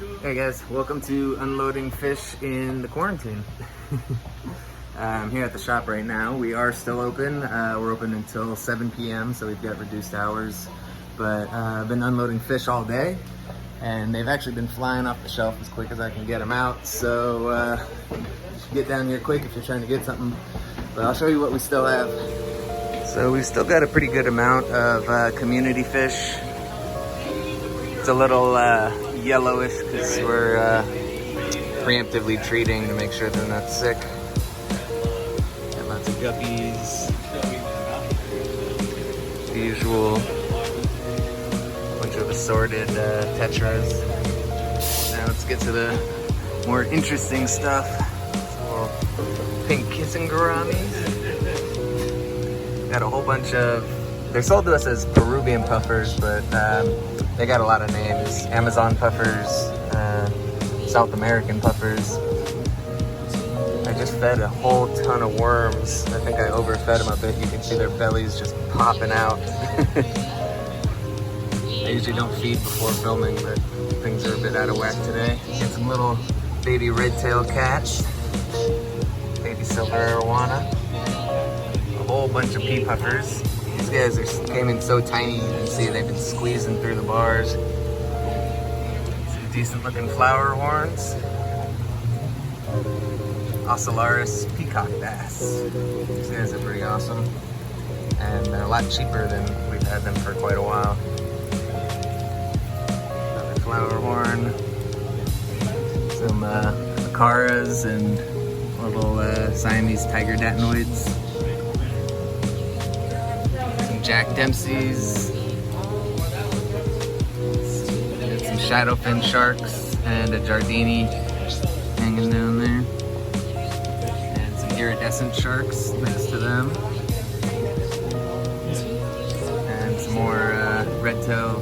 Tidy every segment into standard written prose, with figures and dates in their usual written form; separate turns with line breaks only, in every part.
Hey guys, welcome to unloading fish in the quarantine. I'm here at the shop right now. We are still open. We're open until 7 p.m. so we've got reduced hours. But I've been unloading fish all day, and they've actually been flying off the shelf as quick as I can get them out. So you should get down here quick if you're trying to get something. But I'll show you what we still have. So we've still got a pretty good amount of community fish. It's a little yellowish because we're preemptively treating to make sure they're not sick. Got lots of guppies. The usual bunch of assorted tetras. Now let's get to the more interesting stuff. Little pink kissing gouramis. Got a whole bunch of, they're sold to us as Peruvian puffers, but they got a lot of names. Amazon puffers, South American puffers. I just fed a whole ton of worms. I think I overfed them a bit. You can see their bellies just popping out. I usually don't feed before filming, but things are a bit out of whack today. Get some little baby red-tailed cats. Baby silver arowana. A whole bunch of pea puffers. These guys came in so tiny, you can see they've been squeezing through the bars. Some decent looking flower horns. Ocellaris peacock bass. These guys are pretty awesome. And they're a lot cheaper than we've had them for quite a while. Another flower horn. Some acaras and little Siamese tiger datinoids. Jack Dempsey's, some shadowfin sharks, and a Giardini hanging down there, and some iridescent sharks next to them, and some more red-tail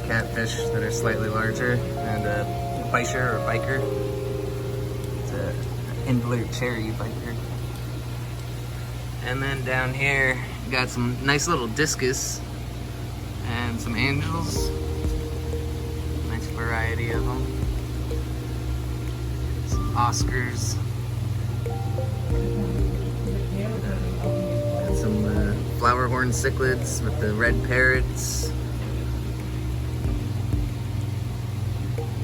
catfish that are slightly larger, and a biker or biker. It's a Indler cherry biker. And then down here, got some nice little discus and some angels. Nice variety of them. Some Oscars. Got some flower horn cichlids with the red parrots.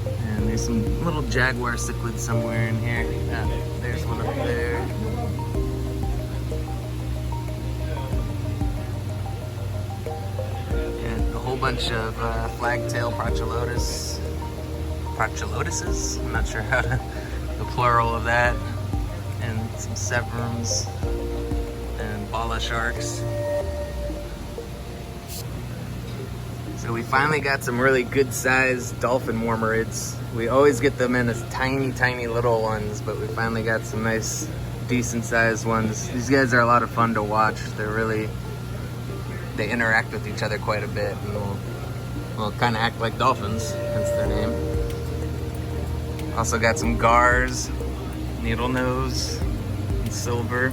And there's some little jaguar cichlids somewhere in here. There's one up there. Bunch of flagtail prochulotuses. I'm not sure how to the plural of that, and some severums and bala sharks. So we finally got some really good sized dolphin wormerids. We always get them in as tiny little ones, but we finally got some nice decent sized ones. These guys are a lot of fun to watch. They interact with each other quite a bit, and will kind of act like dolphins, hence their name. Also got some gars, needle nose, and silver.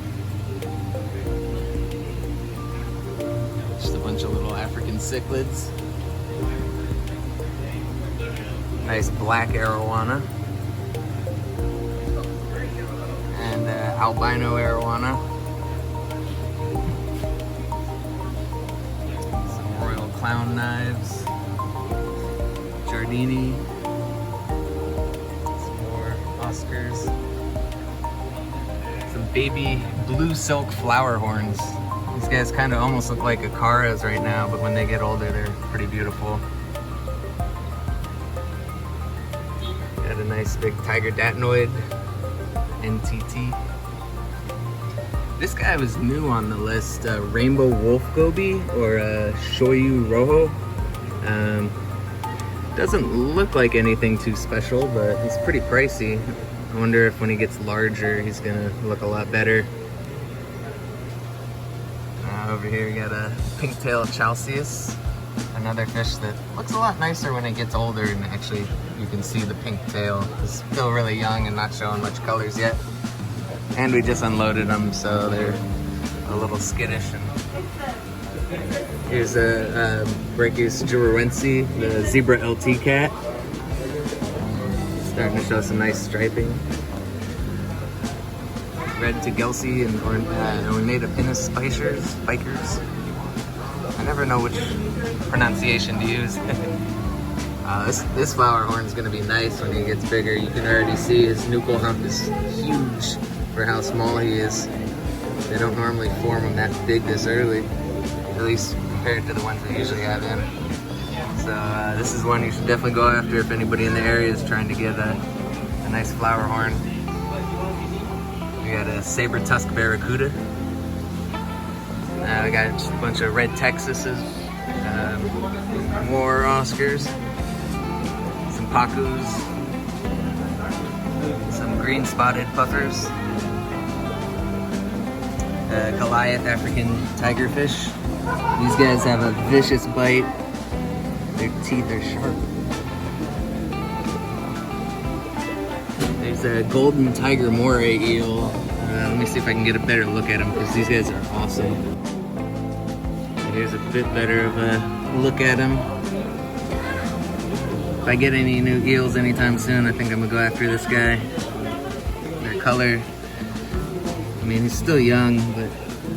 Just a bunch of little African cichlids. Nice black arowana. And albino arowana. Clown knives, Giardini, some more Oscars, some baby blue silk flower horns. These guys kind of almost look like acaras right now, but when they get older, they're pretty beautiful. Got a nice big tiger datinoid, NTT. This guy was new on the list, rainbow wolf goby, or shoyu rojo. Doesn't look like anything too special, but he's pretty pricey. I wonder if when he gets larger, he's gonna look a lot better. Over here we got a pink-tailed chalceus, another fish that looks a lot nicer when it gets older, and actually you can see the pink tail. It's still really young and not showing much colors yet. And we just unloaded them, so they're a little skittish. And here's a Brachius juruense, the zebra LT cat. Starting to show some nice striping. Red to Gelsey and Ornata Pinus Spikers. I never know which pronunciation to use. This flower horn is going to be nice when he gets bigger. You can already see his nuchal hump is huge for how small he is. They don't normally form them that big this early, at least compared to the ones they usually have in. So this is one you should definitely go after if anybody in the area is trying to get a nice flower horn. We got a saber-tusked barracuda. We got just a bunch of red Texases, more Oscars, some Pacus, some green spotted puffers, Goliath African tigerfish. These guys have a vicious bite. Their teeth are sharp. There's a golden tiger moray eel. Let me see if I can get a better look at them because these guys are awesome. Here's a bit better of a look at them. If I get any new eels anytime soon, I think I'm gonna go after this guy. Their color, I mean, he's still young, but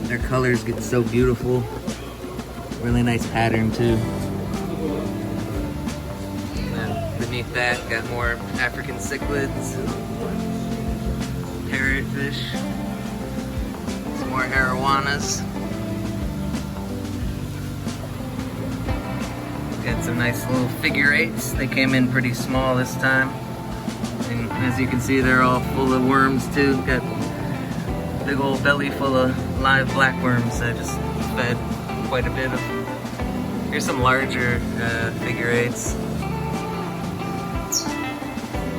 their colors get so beautiful. Really nice pattern too. And beneath that, got more African cichlids, parrotfish, some more arowanas. Got some nice little figure eights. They came in pretty small this time. And as you can see, they're all full of worms too. Got a big old belly full of live blackworms. I just fed quite a bit of. Here's some larger figure eights.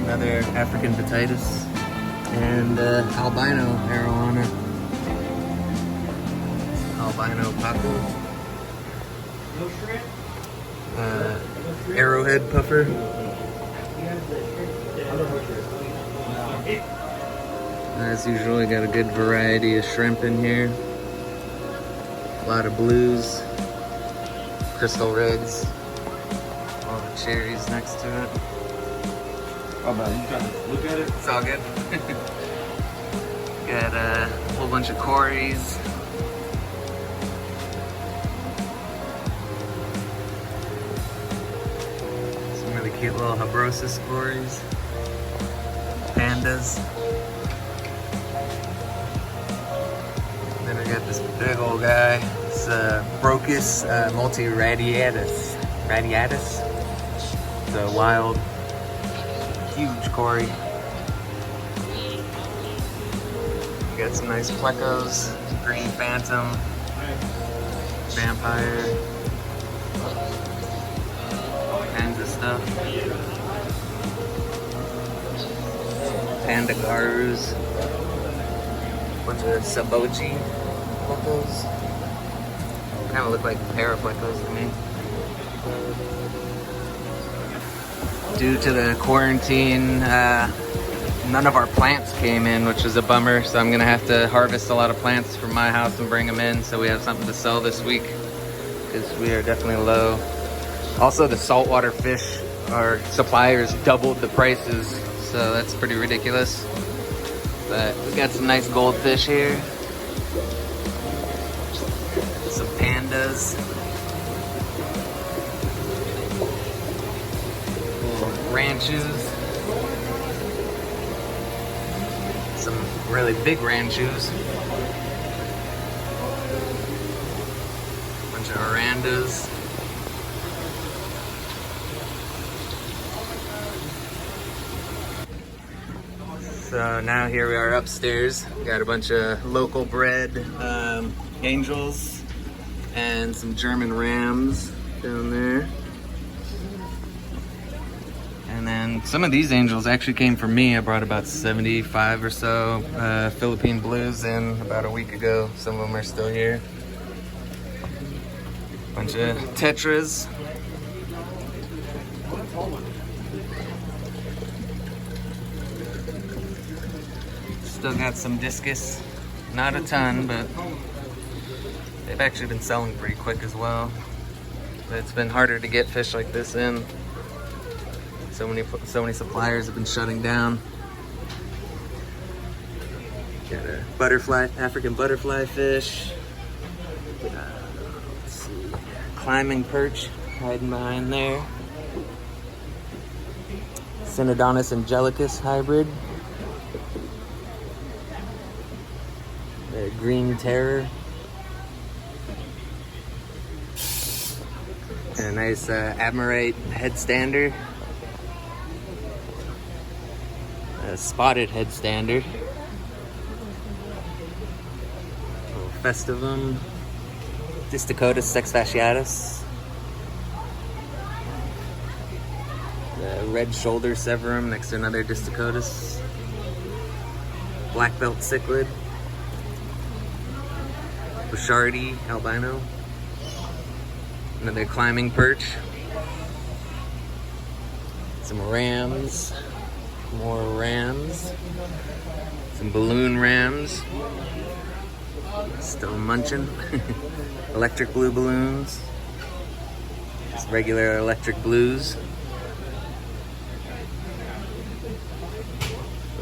Another African potatus. And albino arowana. Albino pacu. Arrowhead puffer. As usual, we got a good variety of shrimp in here. A lot of blues, crystal reds, all the cherries next to it.
Oh man, you trying to look at it?
It's all good. Got a whole bunch of cories. Some really cute little Habrosis cories. Pandas. Then we got this big old guy. It's Brocus multiradiatus. It's a wild, huge cory. Got some nice plecos, green phantom, vampire, all kinds of stuff. Panda garus, bunch of saboji plecos. Kind of look like paraplecos to me. Due to the quarantine, none of our plants came in, which is a bummer. So I'm gonna have to harvest a lot of plants from my house and bring them in so we have something to sell this week because we are definitely low. Also, the saltwater fish, our suppliers doubled the prices, so that's pretty ridiculous. But we got some nice goldfish here. Some pandas. Little ranchus. Some really big ranchus. Bunch of orandas. So now here we are upstairs. Got a bunch of local bred angels and some German rams down there. And then some of these angels actually came from me. I brought about 75 or so Philippine blues in about a week ago. Some of them are still here. Bunch of tetras. Still got some discus. Not a ton, but they've actually been selling pretty quick as well. It's been harder to get fish like this in. So many suppliers have been shutting down. Got a butterfly, African butterfly fish. Let's see, climbing perch hiding behind there. Synodontis angelicus hybrid. The green terror. And a nice Admirite headstander. A spotted headstander. Festivum. Distichotis sexfasciatus. The red shoulder severum next to another Distichotis. Black belt cichlid. Bouchardi albino. Another climbing perch. Some rams. More rams. Some balloon rams. Still munching. Electric blue balloons. Just regular electric blues.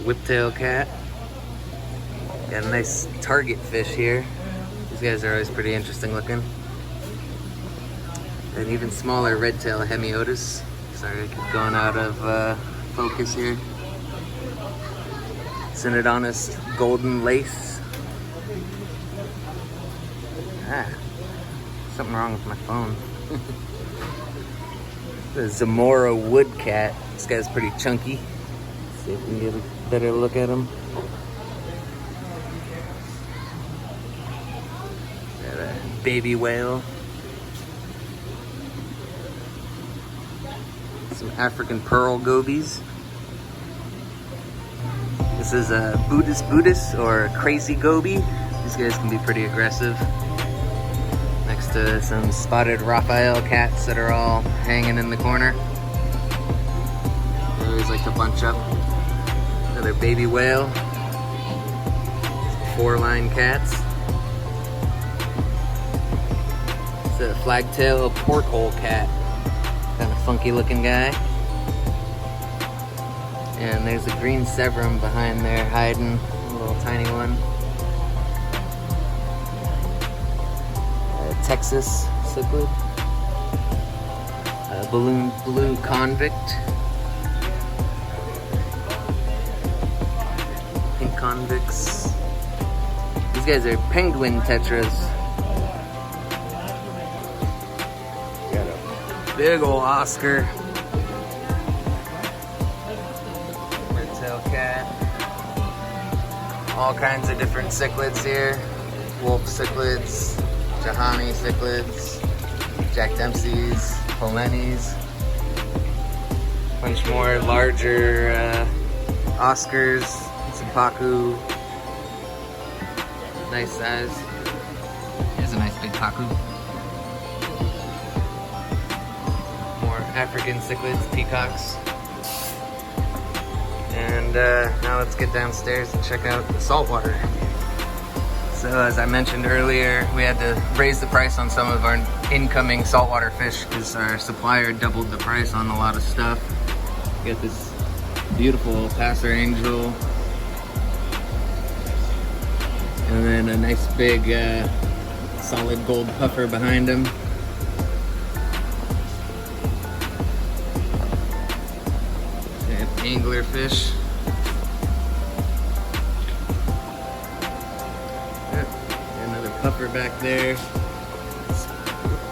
Whiptail cat. Got a nice target fish here. These guys are always pretty interesting looking. An even smaller red tail hemiotis. Sorry, I keep going out of focus here. Synodontis golden lace. Something wrong with my phone. The Zamora wood cat. This guy's pretty chunky. Let's see if we can get a better look at him. Got a baby whale. Some African pearl gobies. This is a Buddhist or crazy goby. These guys can be pretty aggressive. Next to some spotted Raphael cats that are all hanging in the corner. They always like to bunch up. Another baby whale. Some 4-line cats. It's a flagtail porthole cat. Kind of funky looking guy. And there's a green severum behind there hiding, a little tiny one. A Texas cichlid. A balloon blue convict. Pink convicts. These guys are penguin tetras. Got a big ol' Oscar. Cat. All kinds of different cichlids here. Wolf cichlids, Jahani cichlids, Jack Dempsey's, Polenis. Bunch more larger Oscars, some Pacu. Nice size. Here's a nice big Pacu. More African cichlids, peacocks. And now let's get downstairs and check out the saltwater. So as I mentioned earlier, we had to raise the price on some of our incoming saltwater fish because our supplier doubled the price on a lot of stuff. We got this beautiful passer angel. And then a nice big solid gold puffer behind him. Anglerfish. Another puffer back there.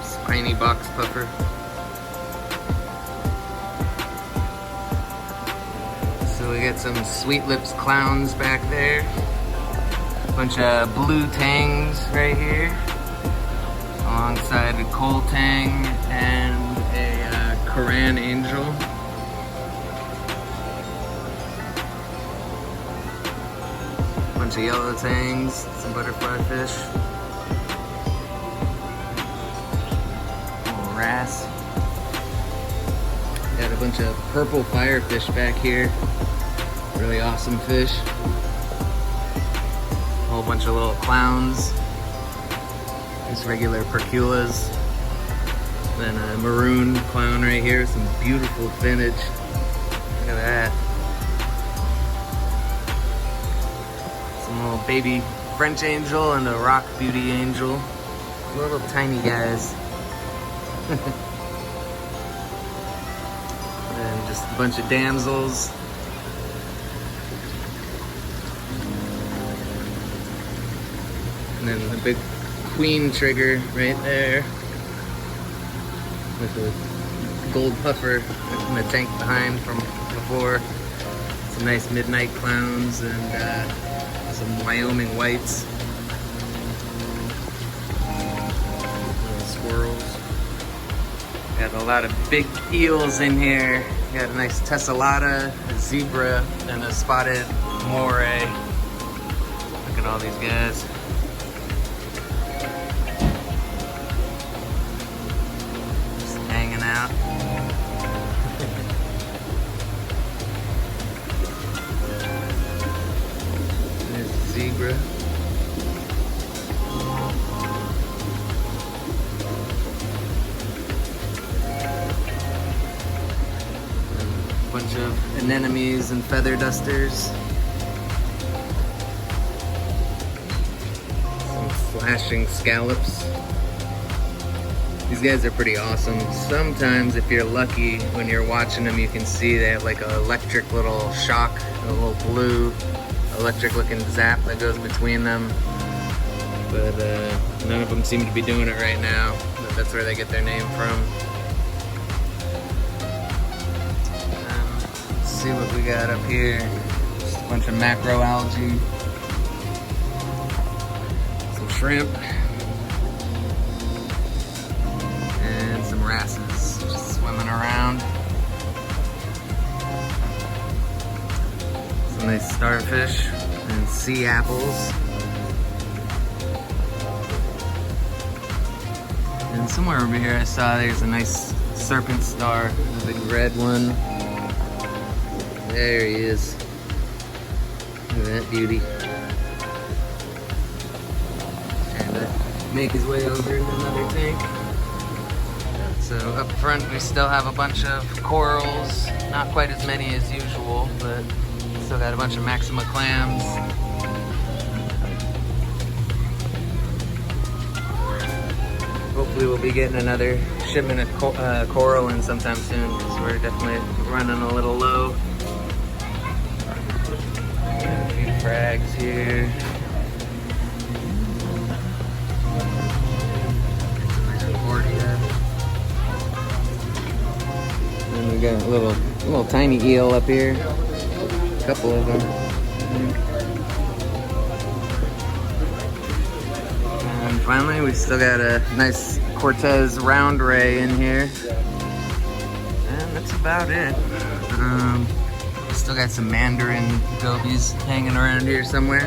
Spiny box puffer. So we got some sweet lips clowns back there. Bunch of blue tangs right here. Alongside a coal tang and a Koran angel. Bunch of yellow tangs, some butterfly fish, little wrasse. Got a bunch of purple firefish back here. Really awesome fish. A whole bunch of little clowns. Just regular perculas. Then a maroon clown right here, some beautiful vintage. baby French angel and a rock beauty angel. Little tiny guys. And just a bunch of damsels. And then the big queen trigger right there. With the gold puffer in the tank behind from before. Some nice midnight clowns and some Wyoming whites. Little squirrels. Got a lot of big eels in here. Got a nice tessellata, a zebra, and a spotted moray. Look at all these guys. Just hanging out. There's a zebra. Bunch of anemones and feather dusters. Some flashing scallops. These guys are pretty awesome. Sometimes, if you're lucky, when you're watching them, you can see they have like an electric little shock, a little blue electric looking zap that goes between them. But none of them seem to be doing it right now. But that's where they get their name from. See what we got up here. Just a bunch of macroalgae, some shrimp, and some wrasses just swimming around. Some nice starfish and sea apples. And somewhere over here I saw there's a nice serpent star, a big red one. There he is. Look at that beauty. And make his way over into another tank. So up front we still have a bunch of corals. Not quite as many as usual, but still got a bunch of Maxima clams. Hopefully we'll be getting another shipment of coral in sometime soon, because we're definitely running a little low. Frags here. And we got a little tiny eel up here. A couple of them. And finally, we still got a nice Cortez round ray in here. And that's about it. Still got some mandarin gobies hanging around here somewhere.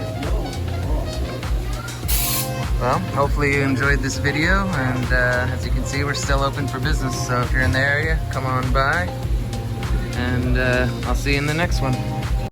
Well, hopefully you enjoyed this video, and as you can see, we're still open for business. So if you're in the area, come on by, and I'll see you in the next one.